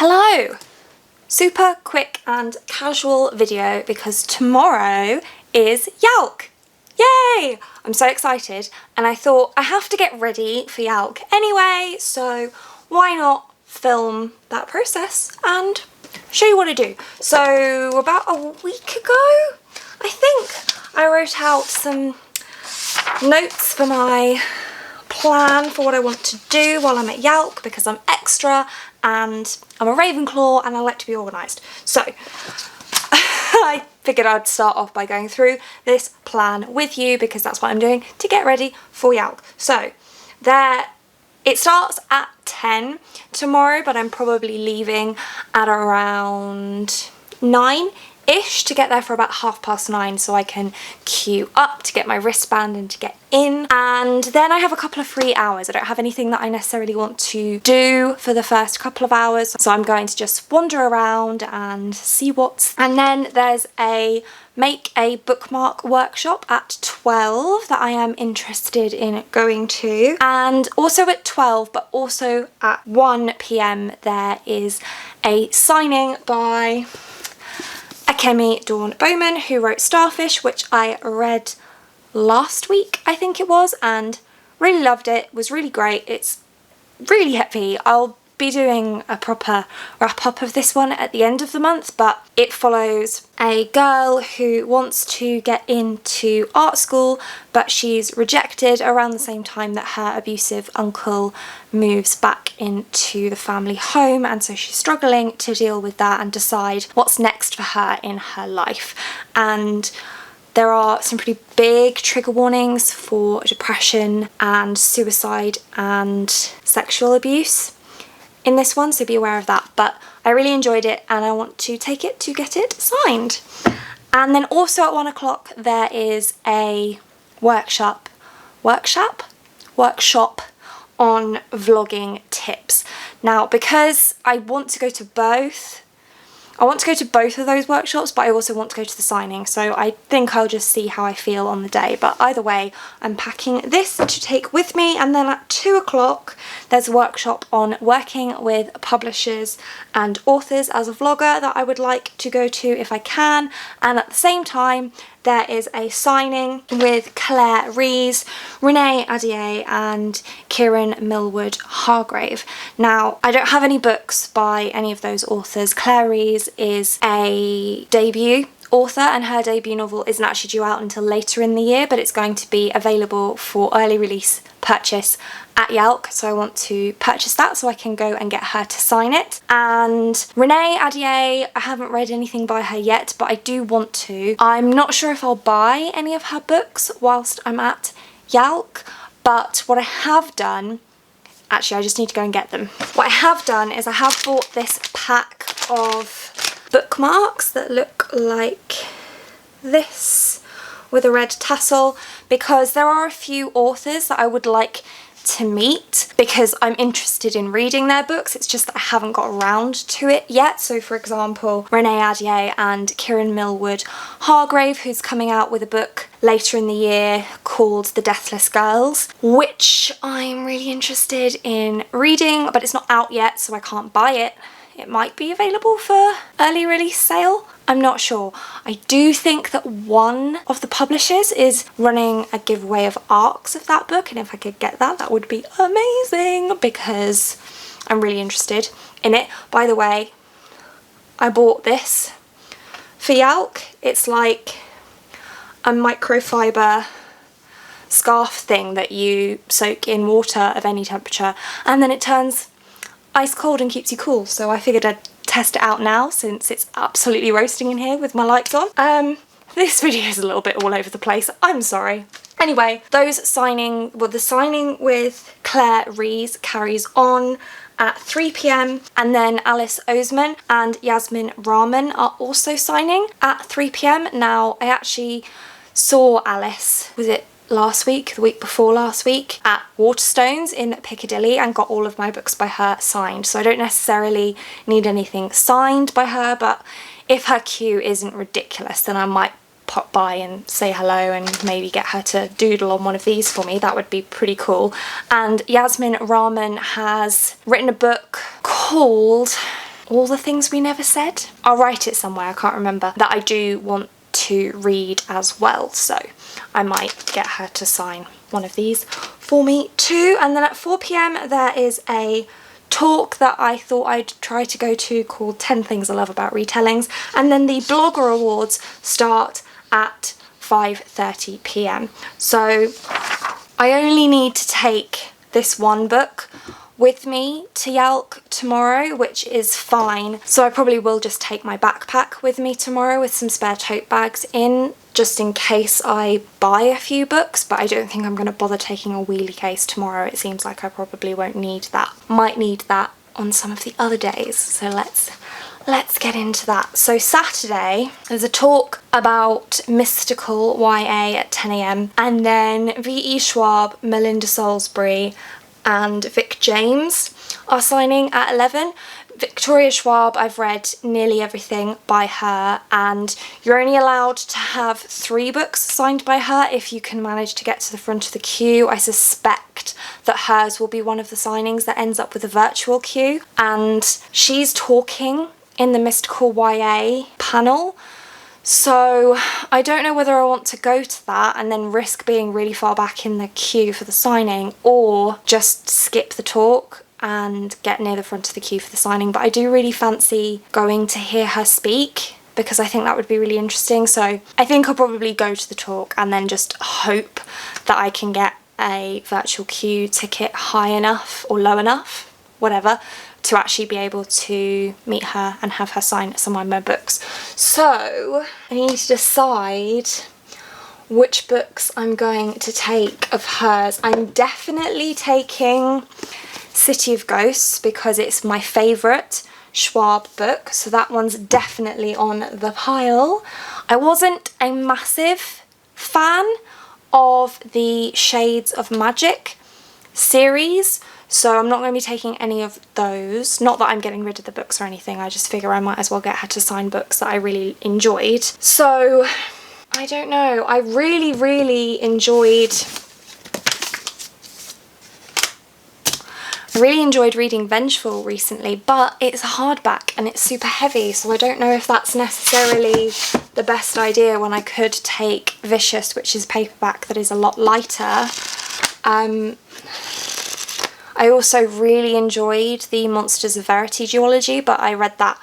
Hello! Super quick and casual video because tomorrow is YALC! Yay! I'm so excited and I thought I have to get ready for YALC anyway, so why not film that process and show you what I do. So about a week ago, I think, I wrote out some notes for my plan for what I want to do while I'm at YALC because I'm extra and I'm a Ravenclaw and I like to be organised. So I figured I'd start off by going through this plan with you because that's what I'm doing to get ready for YALC. So it starts at 10 tomorrow, but I'm probably leaving at around 9-ish to get there for about 9:30 so I can queue up to get my wristband and to get in. And then I have a couple of free hours. I don't have anything that I necessarily want to do for the first couple of hours, so I'm going to just wander around and see what's... And then there's a make a bookmark workshop at 12 that I am interested in going to, and also at 12 but also at 1 PM there is a signing by Akemi Dawn Bowman, who wrote Starfish, which I read last week I think it was, and really loved it. Was really great. It's really heavy. I'll be doing a proper wrap up of this one at the end of the month, but it follows a girl who wants to get into art school but she's rejected around the same time that her abusive uncle moves back into the family home, and so she's struggling to deal with that and decide what's next for her in her life. And there are some pretty big trigger warnings for depression and suicide and sexual abuse in this one, so be aware of that. But I really enjoyed it and I want to take it to get it signed. And then also at 1 o'clock there is a workshop on vlogging tips. Now, because I want to go to both of those workshops, but I also want to go to the signing, so I think I'll just see how I feel on the day. But either way, I'm packing this to take with me. And then at 2 o'clock there's a workshop on working with publishers and authors as a vlogger that I would like to go to if I can. And at the same time there is a signing with Claire Rees, Renee Adier and Kieran Millwood Hargrave. Now, I don't have any books by any of those authors. Claire Rees is a debut author and her debut novel isn't actually due out until later in the year, but it's going to be available for early release purchase at YALC, so I want to purchase that so I can go and get her to sign it. And Renee Adier, I haven't read anything by her yet, but I do want to. I'm not sure if I'll buy any of her books whilst I'm at YALC, but what I have done, actually I just need to go and get them. What I have done is I have bought this pack of bookmarks that look like this with a red tassel, because there are a few authors that I would like to meet because I'm interested in reading their books. It's just that I haven't got around to it yet. So for example, Renee Adier and Kieran Millwood Hargrave, who's coming out with a book later in the year called The Deathless Girls, which I'm really interested in reading, but it's not out yet so I can't buy it. It might be available for early release sale. I'm not sure. I do think that one of the publishers is running a giveaway of ARCs of that book, and if I could get that, that would be amazing because I'm really interested in it. By the way, I bought this for YALC. It's like a microfiber scarf thing that you soak in water of any temperature and then it turns ice cold and keeps you cool, so I figured I'd test it out now since it's absolutely roasting in here with my lights on. This video is a little bit all over the place, I'm sorry. Anyway, the signing with Claire Rees carries on at 3 PM, and then Alice Oseman and Yasmin Rahman are also signing at 3 PM. Now, I actually saw Alice, was it last week, the week before last week, at Waterstones in Piccadilly and got all of my books by her signed, so I don't necessarily need anything signed by her, but if her queue isn't ridiculous then I might pop by and say hello and maybe get her to doodle on one of these for me. That would be pretty cool. And Yasmin Rahman has written a book called All the Things We Never Said. I'll write it somewhere, I can't remember, that I do want to read as well, so I might get her to sign one of these for me too. And then at 4 p.m. there is a talk that I thought I'd try to go to called 10 Things I Love About Retellings, and then the Blogger Awards start at 5:30 p.m. so I only need to take this one book with me to YALC tomorrow, which is fine. So I probably will just take my backpack with me tomorrow with some spare tote bags in, just in case I buy a few books, but I don't think I'm going to bother taking a wheelie case tomorrow. It seems like I probably won't need that. Might need that on some of the other days, so let's get into that. So Saturday, there's a talk about mystical YA at 10 a.m. and then V.E. Schwab, Melinda Salisbury and Vic James are signing at 11. Victoria Schwab, I've read nearly everything by her, and you're only allowed to have 3 books signed by her if you can manage to get to the front of the queue. I suspect that hers will be one of the signings that ends up with a virtual queue, and she's talking in the mystical YA panel. So I don't know whether I want to go to that and then risk being really far back in the queue for the signing, or just skip the talk and get near the front of the queue for the signing. But I do really fancy going to hear her speak, because I think that would be really interesting. So I think I'll probably go to the talk and then just hope that I can get a virtual queue ticket high enough or low enough, whatever, to actually be able to meet her and have her sign some of my books. So I need to decide which books I'm going to take of hers. I'm definitely taking City of Ghosts because it's my favourite Schwab book, so that one's definitely on the pile. I wasn't a massive fan of the Shades of Magic series, so I'm not going to be taking any of those. Not that I'm getting rid of the books or anything, I just figure I might as well get her to sign books that I really enjoyed. So I don't know, I really enjoyed reading Vengeful recently, but it's a hardback and it's super heavy, so I don't know if that's necessarily the best idea when I could take Vicious, which is paperback that is a lot lighter. I also really enjoyed the Monsters of Verity duology, but I read that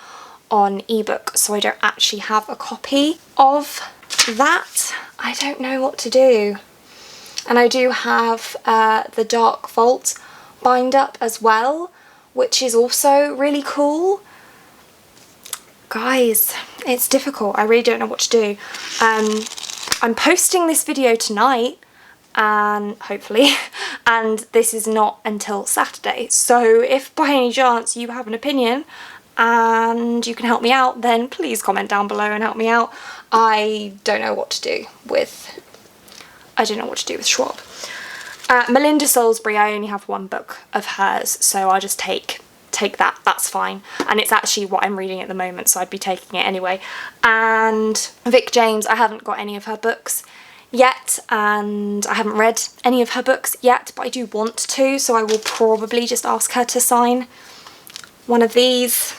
on ebook, so I don't actually have a copy of that. I don't know what to do. And I do have the Dark Vault bind up as well, which is also really cool. Guys, it's difficult. I really don't know what to do. I'm posting this video tonight, and hopefully, and this is not until Saturday, so if by any chance you have an opinion and you can help me out, then please comment down below and help me out. I don't know what to do with Schwab. Melinda Salisbury, I only have one book of hers, so I'll just take that, that's fine. And it's actually what I'm reading at the moment, so I'd be taking it anyway. And Vic James, I haven't got any of her books yet, and I haven't read any of her books yet, but I do want to, so I will probably just ask her to sign one of these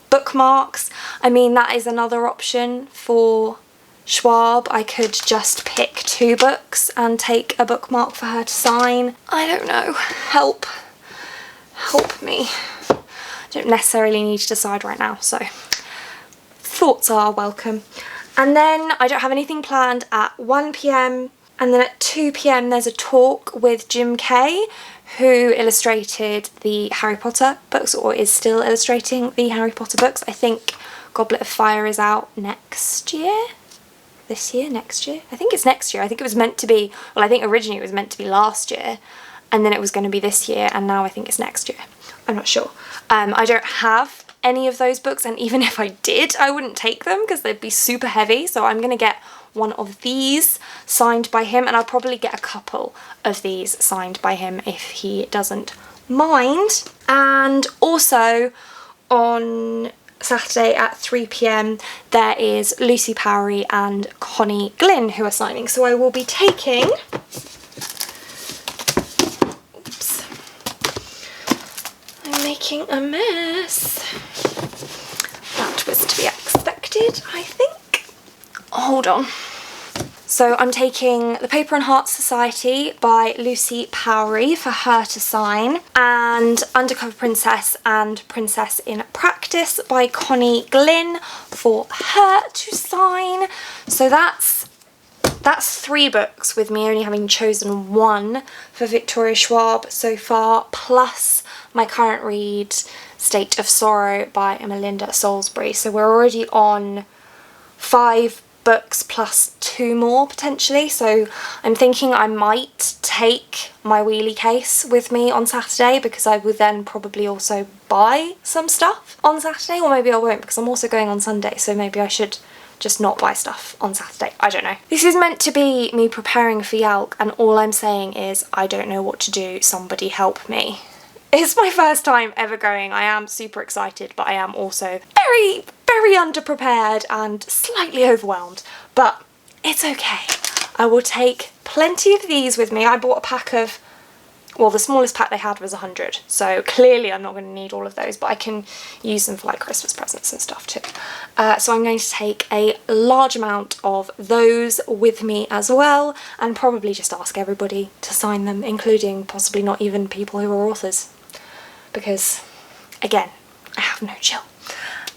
bookmarks. I mean, that is another option for Schwab. I could just pick 2 books and take a bookmark for her to sign. I don't know. Help me. I don't necessarily need to decide right now, so thoughts are welcome. And then I don't have anything planned at 1 p.m, and then at 2 p.m. there's a talk with Jim Kay, who illustrated the Harry Potter books, or is still illustrating the Harry Potter books. I think Goblet of Fire is out next year? This year? Next year? I think it's next year. I think it was meant to be, well, I think originally it was meant to be last year, and then it was going to be this year, and now I think it's next year. I'm not sure. I don't have any of those books, and even if I did, I wouldn't take them because they'd be super heavy, so I'm going to get one of these signed by him, and I'll probably get a couple of these signed by him if he doesn't mind. And also on Saturday at 3 p.m. there is Lucy Powery and Connie Glynn who are signing, so I will be taking, oops, I'm making a mess. I think, hold on. So I'm taking The Paper and Heart Society by Lucy Powery for her to sign, and Undercover Princess and Princess in Practice by Connie Glynn for her to sign. So that's 3 books, with me only having chosen 1 for Victoria Schwab so far, plus my current read, State of Sorrow by Melinda Salisbury. So we're already on 5 books plus 2 more potentially, so I'm thinking I might take my wheelie case with me on Saturday, because I would then probably also buy some stuff on Saturday, or maybe I won't because I'm also going on Sunday, so maybe I should just not buy stuff on Saturday. I don't know. This is meant to be me preparing for YALC, and all I'm saying is I don't know what to do, somebody help me. It's my first time ever going. I am super excited, but I am also very, very underprepared and slightly overwhelmed, but it's okay. I will take plenty of these with me. I bought a pack of, well, the smallest pack they had was 100, so clearly I'm not going to need all of those, but I can use them for like Christmas presents and stuff too. So I'm going to take a large amount of those with me as well, and probably just ask everybody to sign them, including possibly not even people who are authors, because again, I have no chill.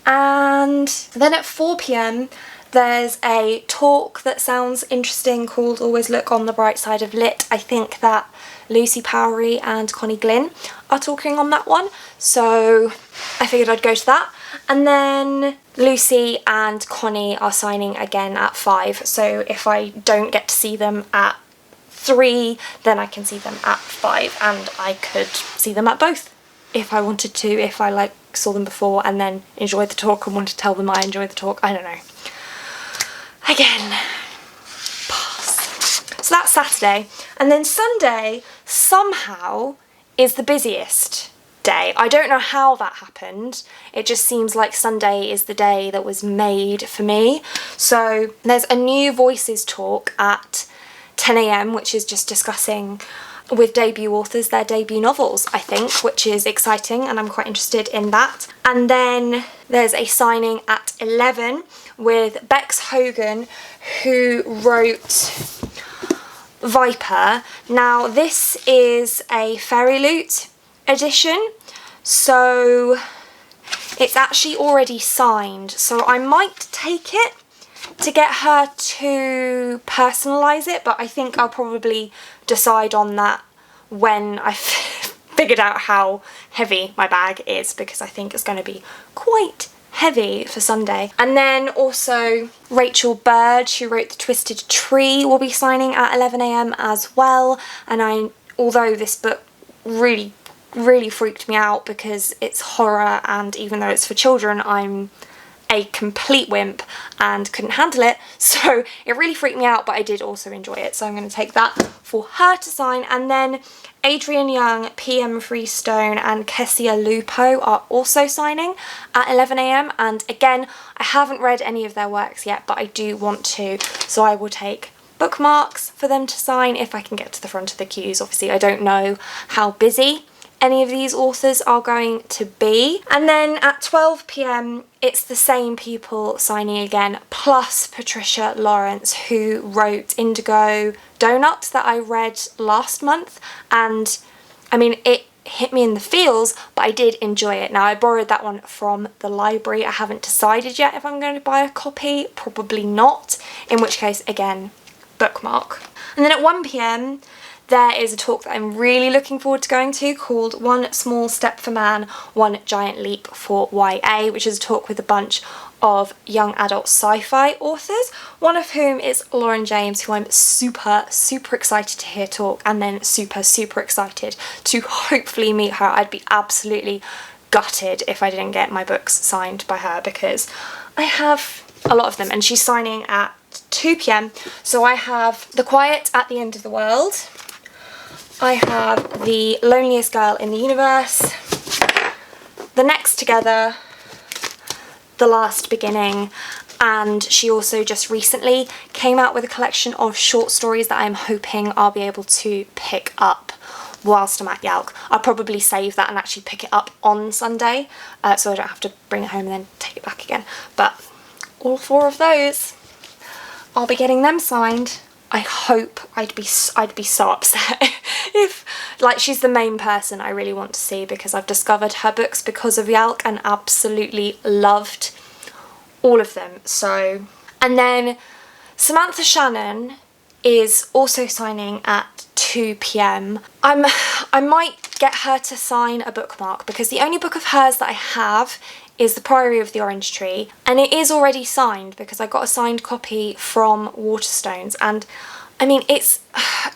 And then at 4 p.m. there's a talk that sounds interesting called Always Look on the Bright Side of Lit. I think that Lucy Powery and Connie Glynn are talking on that one, so I figured I'd go to that. And then Lucy and Connie are signing again at 5, so if I don't get to see them at 3, then I can see them at 5, and I could see them at both if I wanted to, if I like saw them before and then enjoyed the talk and wanted to tell them I enjoyed the talk. I don't know. Again, pass. So that's Saturday, and then Sunday somehow is the busiest day. I don't know how that happened. It just seems like Sunday is the day that was made for me. So there's a new Voices talk at 10 a.m, which is just discussing with debut authors their debut novels, I think, which is exciting, and I'm quite interested in that. And then there's a signing at 11 with Bex Hogan, who wrote Viper. Now this is a Fairy Loot edition, so it's actually already signed, so I might take it to get her to personalise it, but I think I'll probably decide on that when I've figured out how heavy my bag is, because I think it's going to be quite heavy for Sunday. And then also Rachel Bird, who wrote The Twisted Tree, will be signing at 11 a.m. as well, and although this book really freaked me out because it's horror, and even though it's for children, I'm a complete wimp and couldn't handle it, so it really freaked me out, but I did also enjoy it, so I'm going to take that for her to sign. And then Adrian Young, PM Freestone and Kessia Lupo are also signing at 11 a.m, and again, I haven't read any of their works yet, but I do want to, so I will take bookmarks for them to sign if I can get to the front of the queues. Obviously I don't know how busy any of these authors are going to be. And then at 12 p.m. it's the same people signing again, plus Patricia Lawrence, who wrote Indigo Donut that I read last month, and I mean, it hit me in the feels, but I did enjoy it. Now I borrowed that one from the library. I haven't decided yet if I'm going to buy a copy, probably not, in which case again, bookmark. And then at 1 p.m. there is a talk that I'm really looking forward to going to called One Small Step for Man, One Giant Leap for YA, which is a talk with a bunch of young adult sci-fi authors, one of whom is Lauren James, who I'm super excited to hear talk, and then super excited to hopefully meet her. I'd be absolutely gutted if I didn't get my books signed by her, because I have a lot of them, and she's signing at 2 p.m. So I have The Quiet at the End of the World, I have The Loneliest Girl in the Universe, The Next Together, The Last Beginning, and she also just recently came out with a collection of short stories that I'm hoping I'll be able to pick up whilst I'm at YALC. I'll probably save that and actually pick it up on Sunday, so I don't have to bring it home and then take it back again. But all 4 of those, I'll be getting them signed. I hope I'd be so upset if, like, she's the main person I really want to see, because I've discovered her books because of YALC and absolutely loved all of them. So, and then Samantha Shannon is also signing at 2 p.m. I might get her to sign a bookmark, because the only book of hers that I have is The Priory of the Orange Tree, and it is already signed because I got a signed copy from Waterstones, and I mean, it's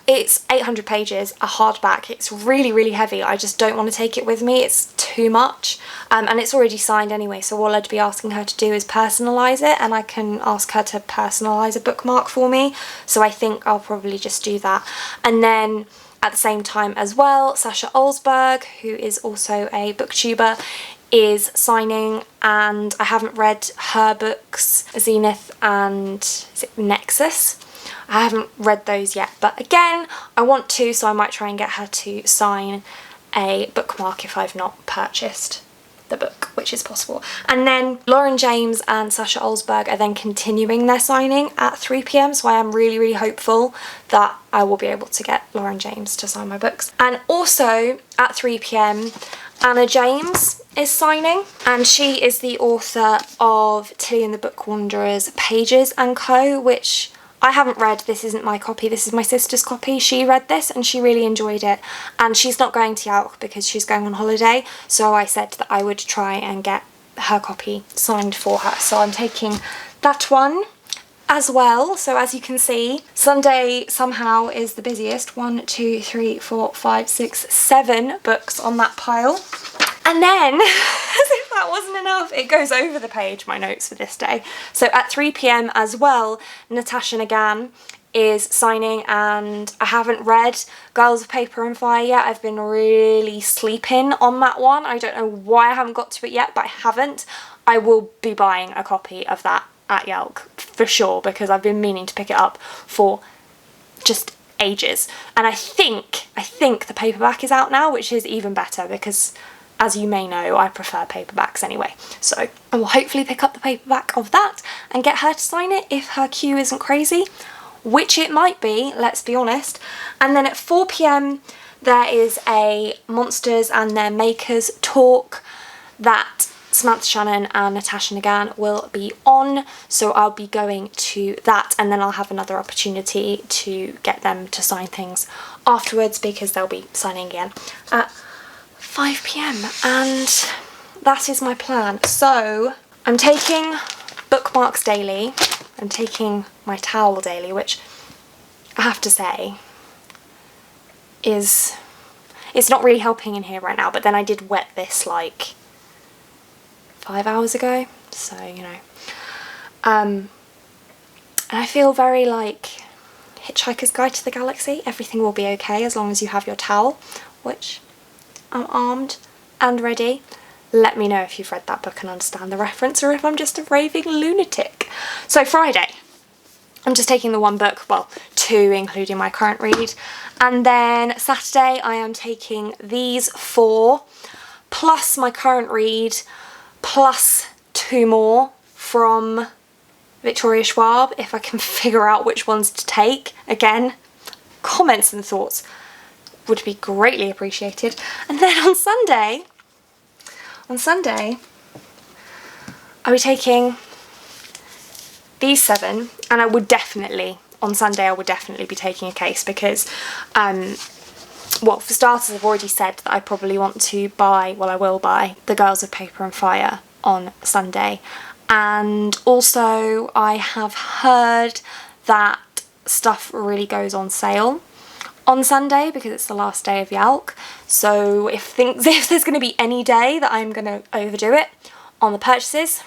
800 pages, a hardback. It's really, really heavy. I just don't want to take it with me. It's too much. And it's already signed anyway, so all I'd be asking her to do is personalise it, and I can ask her to personalise a bookmark for me. So I think I'll probably just do that. And then at the same time as well, Sasha Olsberg, who is also a booktuber, is signing, and I haven't read her books, Zenith and is it Nexus? I haven't read those yet, but again, I want to, so I might try and get her to sign a bookmark if I've not purchased the book, which is possible. And then Lauren James and Sasha Olsberg are then continuing their signing at 3 p.m, so I am really, really hopeful that I will be able to get Lauren James to sign my books. And also at 3 p.m, Anna James is signing, and she is the author of Tilly and the Book Wanderers, Pages and Co, which I haven't read. This isn't my copy, this is my sister's copy. She read this and she really enjoyed it, and she's not going to YALC because she's going on holiday, so I said that I would try and get her copy signed for her. So I'm taking that one as well. So as you can see, Sunday somehow is the busiest. 1, 2, 3, 4, 5, 6, 7 books on that pile. And then, as if that wasn't enough, it goes over the page, my notes for this day. So at 3 p.m. as well, Natasha Nagan is signing, and I haven't read Girls of Paper and Fire yet. I've been really sleeping on that one. I don't know why I haven't got to it yet, but I haven't. I will be buying a copy of that at YALC for sure, because I've been meaning to pick it up for just ages. And I think the paperback is out now, which is even better, because as you may know, I prefer paperbacks anyway. So I will hopefully pick up the paperback of that and get her to sign it if her queue isn't crazy, which it might be, let's be honest. And then at 4 p.m, there is a Monsters and Their Makers talk that Samantha Shannon and Natasha Nagan will be on, so I'll be going to that, and then I'll have another opportunity to get them to sign things afterwards, because they'll be signing again at 5 p.m, and that is my plan. So I'm taking bookmarks daily, I'm taking my towel daily, which I have to say it's not really helping in here right now, but then I did wet this like 5 hours ago, so you know. And I feel very like Hitchhiker's Guide to the Galaxy. Everything will be okay as long as you have your towel, which I'm armed and ready. Let me know if you've read that book and understand the reference, or if I'm just a raving lunatic. So Friday, I'm just taking the 1 book, well 2 including my current read, and then Saturday I am taking these 4 plus my current read plus 2 more from Victoria Schwab, if I can figure out which ones to take. Again, comments and thoughts would be greatly appreciated. And then on Sunday I'll be taking these 7, and I would definitely, on Sunday I would definitely be taking a case, because well, for starters, I've already said that I probably want to buy, well I will buy, the Girls of Paper and Fire on Sunday. And also I have heard that stuff really goes on sale on Sunday because it's the last day of YALC. So if there's going to be any day that I'm going to overdo it on the purchases,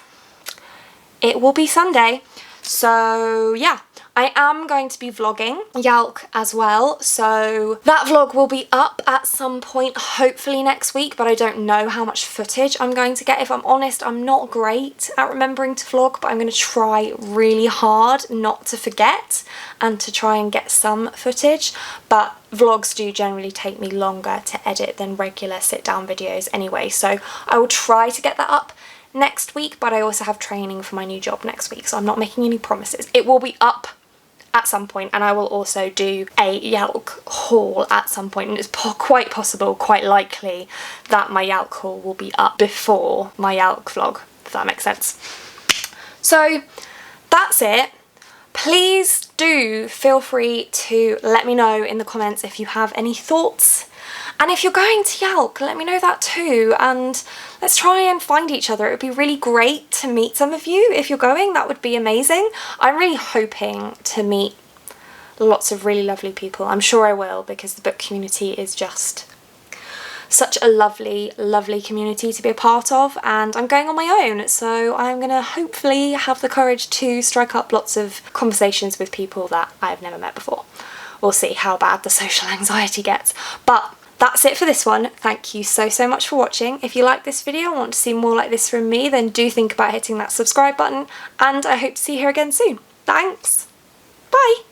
it will be Sunday. So yeah, I am going to be vlogging YALC as well, so that vlog will be up at some point, hopefully next week, but I don't know how much footage I'm going to get. If I'm honest, I'm not great at remembering to vlog, but I'm going to try really hard not to forget and to try and get some footage. But vlogs do generally take me longer to edit than regular sit-down videos anyway, so I will try to get that up next week, but I also have training for my new job next week, so I'm not making any promises. It will be up at some point, and I will also do a YALC haul at some point, and it's quite possible, quite likely, that my YALC haul will be up before my YALC vlog, if that makes sense. So that's it. Please do feel free to let me know in the comments if you have any thoughts. And if you're going to YALC, let me know that too, and let's try and find each other. It would be really great to meet some of you if you're going. That would be amazing. I'm really hoping to meet lots of really lovely people. I'm sure I will, because the book community is just such a lovely, lovely community to be a part of, and I'm going on my own, so I'm gonna hopefully have the courage to strike up lots of conversations with people that I've never met before. We'll see how bad the social anxiety gets. But that's it for this one. Thank you so much for watching. If you like this video and want to see more like this from me, then do think about hitting that subscribe button, and I hope to see you here again soon. Thanks! Bye!